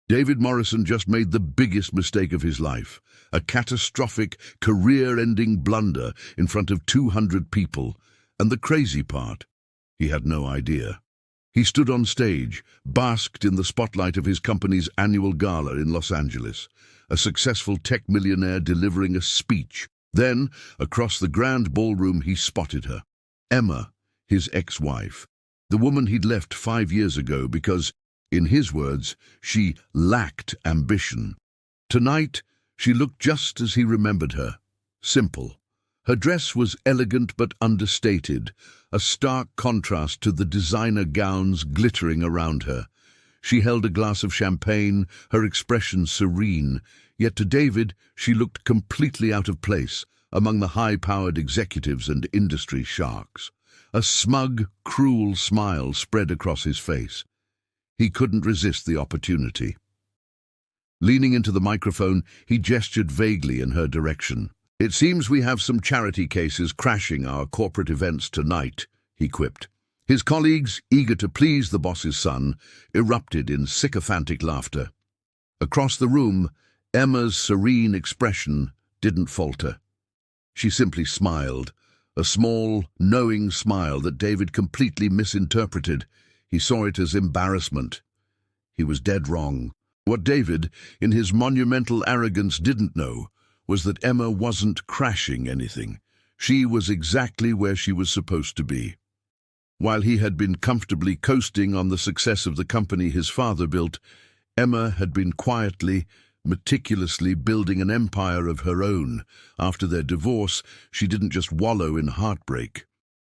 David Morrison just made the biggest mistake of his life, a catastrophic, career-ending blunder in front of 200 people, and the crazy part, he had no idea. He stood on stage, basked in the spotlight of his company's annual gala in Los Angeles, a successful tech millionaire delivering a speech. Then, across the grand ballroom, he spotted her. Emma, his ex-wife, the woman he'd left 5 years ago because, in his words, she lacked ambition. Tonight, she looked just as he remembered her, simple. Her dress was elegant but understated, a stark contrast to the designer gowns glittering around her. She held a glass of champagne, her expression serene, yet to David she looked completely out of place among the high-powered executives and industry sharks. A smug, cruel smile spread across his face. He couldn't resist the opportunity. Leaning into the microphone, he gestured vaguely in her direction. "It seems we have some charity cases crashing our corporate events tonight," he quipped. His colleagues, eager to please the boss's son, erupted in sycophantic laughter. Across the room, Emma's serene expression didn't falter. She simply smiled, a small, knowing smile that David completely misinterpreted. He saw it as embarrassment. He was dead wrong. What David, in his monumental arrogance, didn't know was that Emma wasn't crashing anything. She was exactly where she was supposed to be. While he had been comfortably coasting on the success of the company his father built, Emma had been quietly, meticulously building an empire of her own. After their divorce, she didn't just wallow in heartbreak.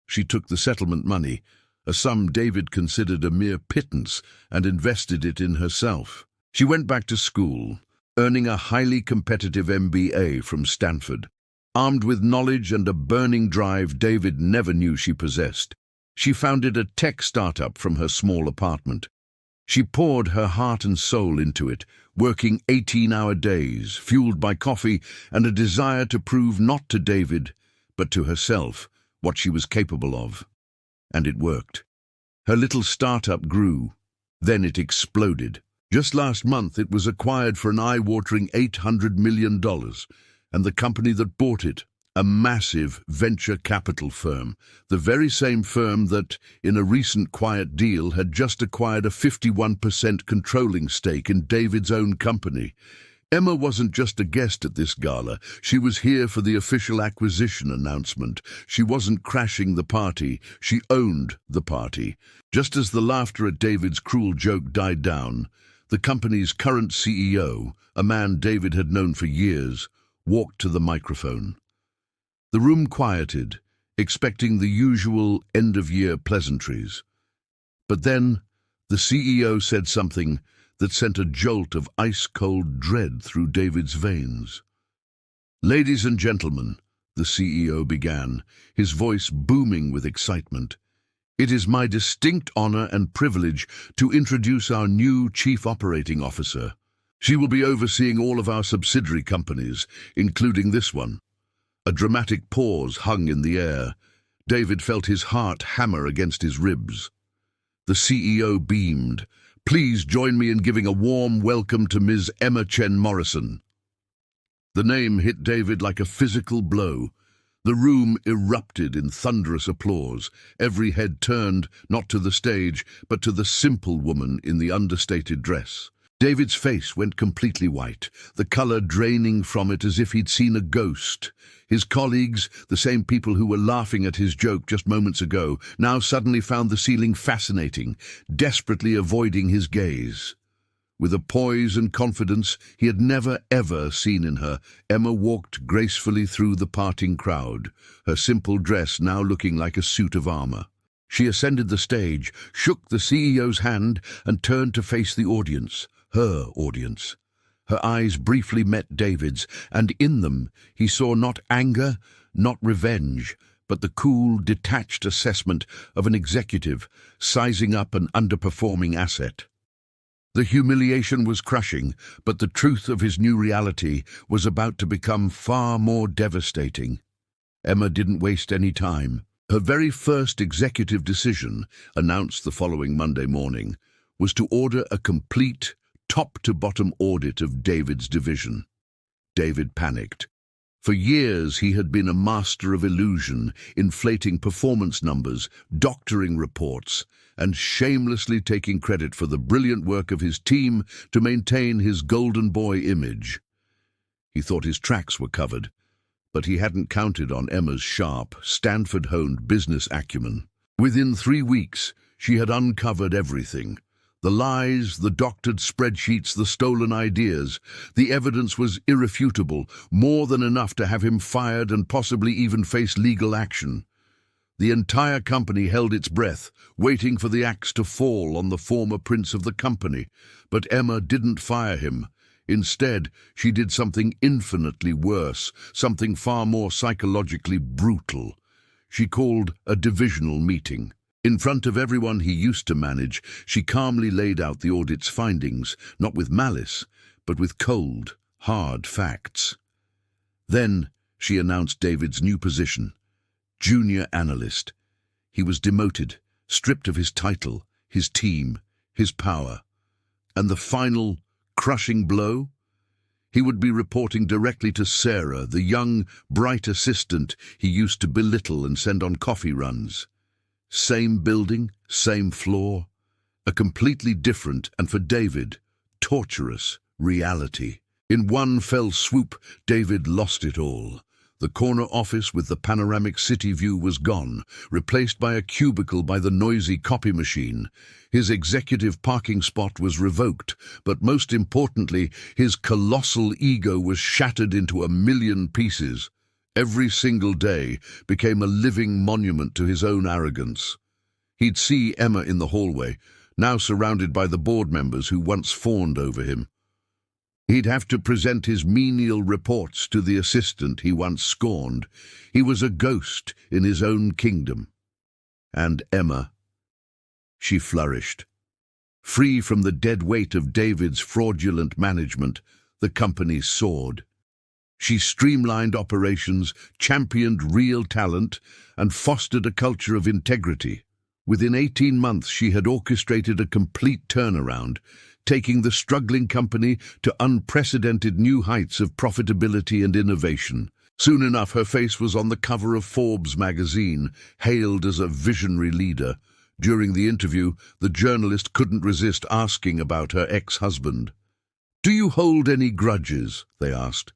She took the settlement money, a sum David considered a mere pittance, and invested it in herself. She went back to school, earning a highly competitive MBA from Stanford. Armed with knowledge and a burning drive David never knew she possessed, she founded a tech startup from her small apartment. She poured her heart and soul into it, working 18-hour days, fueled by coffee and a desire to prove not to David, but to herself, what she was capable of. And it worked. Her little startup grew. Then it exploded. Just last month, it was acquired for an eye-watering $800 million, and the company that bought it, a massive venture capital firm, the very same firm that, in a recent quiet deal, had just acquired a 51% controlling stake in David's own company. Emma wasn't just a guest at this gala. She was here for the official acquisition announcement. She wasn't crashing the party. She owned the party. Just as the laughter at David's cruel joke died down, the company's current CEO, a man David had known for years, walked to the microphone. The room quieted, expecting the usual end-of-year pleasantries. But then, the CEO said something that sent a jolt of ice-cold dread through David's veins. "Ladies and gentlemen," the CEO began, his voice booming with excitement, "it is my distinct honor and privilege to introduce our new Chief Operating Officer. She will be overseeing all of our subsidiary companies, including this one." A dramatic pause hung in the air. David felt his heart hammer against his ribs. The CEO beamed. "Please join me in giving a warm welcome to Ms. Emma Chen Morrison." The name hit David like a physical blow. The room erupted in thunderous applause. Every head turned, not to the stage, but to the simple woman in the understated dress. David's face went completely white, the color draining from it as if he'd seen a ghost. His colleagues, the same people who were laughing at his joke just moments ago, now suddenly found the ceiling fascinating, desperately avoiding his gaze. With a poise and confidence he had never, ever seen in her, Emma walked gracefully through the parting crowd, her simple dress now looking like a suit of armor. She ascended the stage, shook the CEO's hand, and turned to face the audience, her audience. Her eyes briefly met David's, and in them he saw not anger, not revenge, but the cool, detached assessment of an executive sizing up an underperforming asset. The humiliation was crushing, but the truth of his new reality was about to become far more devastating. Emma didn't waste any time. Her very first executive decision, announced the following Monday morning, was to order a complete, top-to-bottom audit of David's division. David panicked. For years he had been a master of illusion, inflating performance numbers, doctoring reports, and shamelessly taking credit for the brilliant work of his team to maintain his golden boy image. He thought his tracks were covered, but he hadn't counted on Emma's sharp, Stanford-honed business acumen. Within 3 weeks, she had uncovered everything. The lies, the doctored spreadsheets, the stolen ideas. The evidence was irrefutable, more than enough to have him fired and possibly even face legal action. The entire company held its breath, waiting for the axe to fall on the former prince of the company. But Emma didn't fire him. Instead, she did something infinitely worse, something far more psychologically brutal. She called a divisional meeting. In front of everyone he used to manage, she calmly laid out the audit's findings, not with malice, but with cold, hard facts. Then she announced David's new position, junior analyst. He was demoted, stripped of his title, his team, his power. And the final, crushing blow? He would be reporting directly to Sarah, the young, bright assistant he used to belittle and send on coffee runs. Same building, same floor. A completely different, and for David, torturous reality. In one fell swoop, David lost it all. The corner office with the panoramic city view was gone, replaced by a cubicle by the noisy copy machine. His executive parking spot was revoked, but most importantly, his colossal ego was shattered into 1,000,000 pieces. Every single day became a living monument to his own arrogance. He'd see Emma in the hallway, now surrounded by the board members who once fawned over him. He'd have to present his menial reports to the assistant he once scorned. He was a ghost in his own kingdom. And Emma, she flourished. Free from the dead weight of David's fraudulent management, the company soared. She streamlined operations, championed real talent, and fostered a culture of integrity. Within 18 months, she had orchestrated a complete turnaround, taking the struggling company to unprecedented new heights of profitability and innovation. Soon enough, her face was on the cover of Forbes magazine, hailed as a visionary leader. During the interview, the journalist couldn't resist asking about her ex-husband. "Do you hold any grudges?" they asked.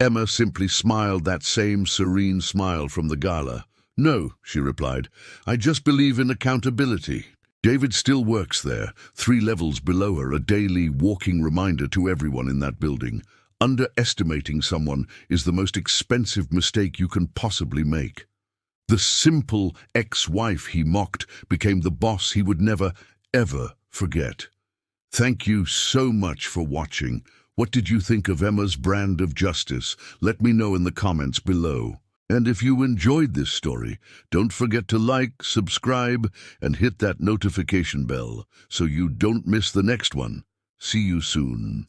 Emma simply smiled that same serene smile from the gala. "No," she replied, "I just believe in accountability." David still works there, 3 levels below her, a daily walking reminder to everyone in that building. Underestimating someone is the most expensive mistake you can possibly make. The simple ex-wife he mocked became the boss he would never, ever forget. Thank you so much for watching. What did you think of Emma's brand of justice? Let me know in the comments below. And if you enjoyed this story, don't forget to like, subscribe, and hit that notification bell so you don't miss the next one. See you soon.